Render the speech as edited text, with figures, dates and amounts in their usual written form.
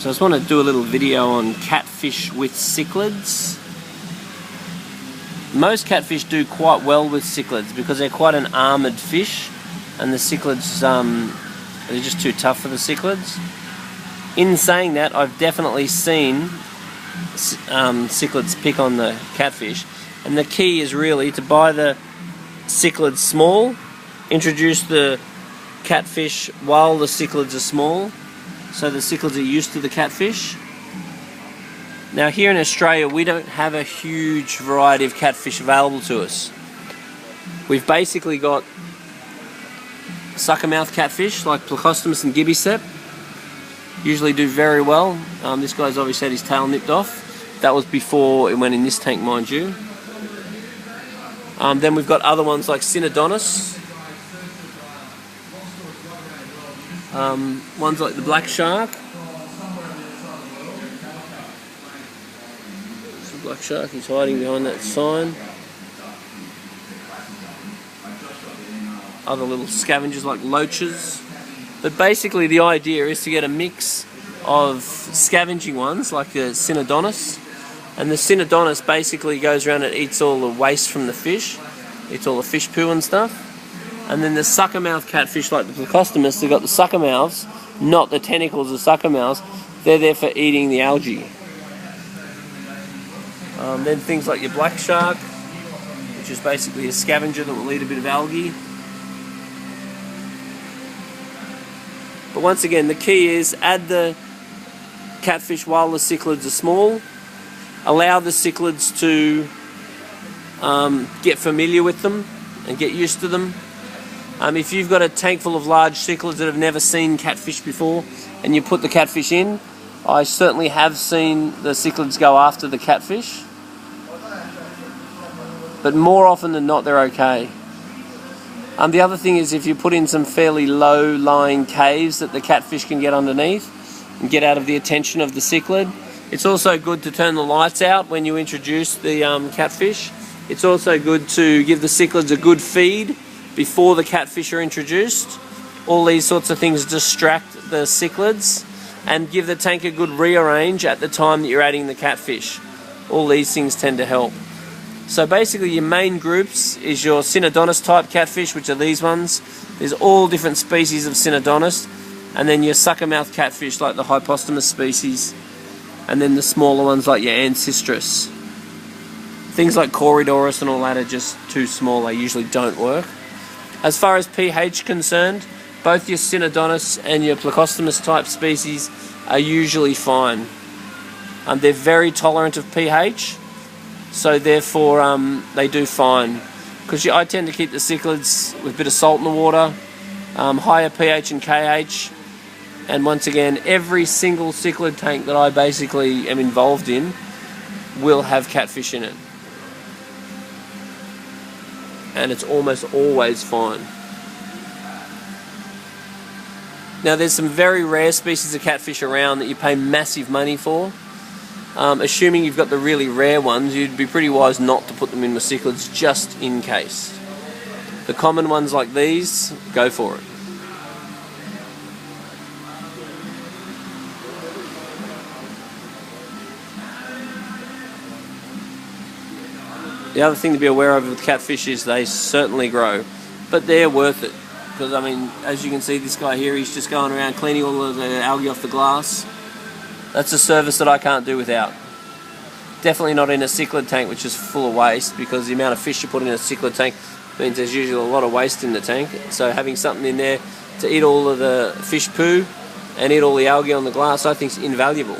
So I just want to do a little video on catfish with cichlids. Most catfish do quite well with cichlids because they're quite an armoured fish, and the cichlids, they're just too tough for the cichlids. In saying that, I've definitely seen cichlids pick on the catfish, and the key is really to buy the cichlids small, introduce the catfish while the cichlids are small, so the cichlids are used to the catfish. Now here in Australia we don't have a huge variety of catfish available to us. We've basically got suckermouth catfish like Plecostomus and Gibbicep, usually do very well. This guy's obviously had his tail nipped off. That was before it went in this tank, mind you. Then we've got other ones like Synodontis. Ones like the black shark. It's the black shark, he's hiding behind that sign. Other little scavengers like loaches. But basically the idea is to get a mix of scavenging ones like the Synodontis. And the Synodontis basically goes around and eats all the waste from the fish. Eats all the fish poo and stuff. And then the suckermouth catfish like the Plecostomus, they've got the sucker mouths, not the tentacles of sucker mouths. They're there for eating the algae. Then things like your black shark, which is basically a scavenger that will eat a bit of algae. But once again, the key is add the catfish while the cichlids are small. Allow the cichlids to get familiar with them and get used to them. If you've got a tank full of large cichlids that have never seen catfish before and you put the catfish in, I certainly have seen the cichlids go after the catfish. But more often than not, they're okay. The other thing is if you put in some fairly low-lying caves that the catfish can get underneath and get out of the attention of the cichlid. It's also good to turn the lights out when you introduce the catfish. It's also good to give the cichlids a good feed before the catfish are introduced. All these sorts of things distract the cichlids, and give the tank a good rearrange at the time that you're adding the catfish. All these things tend to help. So basically your main groups is your Synodontis type catfish, which are these ones. There's all different species of Synodontis, and then your suckermouth catfish like the Hypostomus species, and then the smaller ones like your Ancestris. Things like Corydoris and all that are just too small, they usually don't work. As far as pH concerned, both your Synodontis and your Plecostomus type species are usually fine. They're very tolerant of pH, so therefore they do fine. Because I tend to keep the cichlids with a bit of salt in the water, higher pH and KH, and once again, every single cichlid tank that I basically am involved in will have catfish in it. And it's almost always fine. Now there's some very rare species of catfish around that you pay massive money for. Assuming you've got the really rare ones, you'd be pretty wise not to put them in with cichlids just in case. The common ones like these, go for it. The other thing to be aware of with catfish is they certainly grow, but they're worth it. Because I mean, as you can see, this guy here, he's just going around cleaning all of the algae off the glass. That's a service that I can't do without. Definitely not in a cichlid tank which is full of waste, because the amount of fish you put in a cichlid tank means there's usually a lot of waste in the tank. So having something in there to eat all of the fish poo and eat all the algae on the glass, I think is invaluable.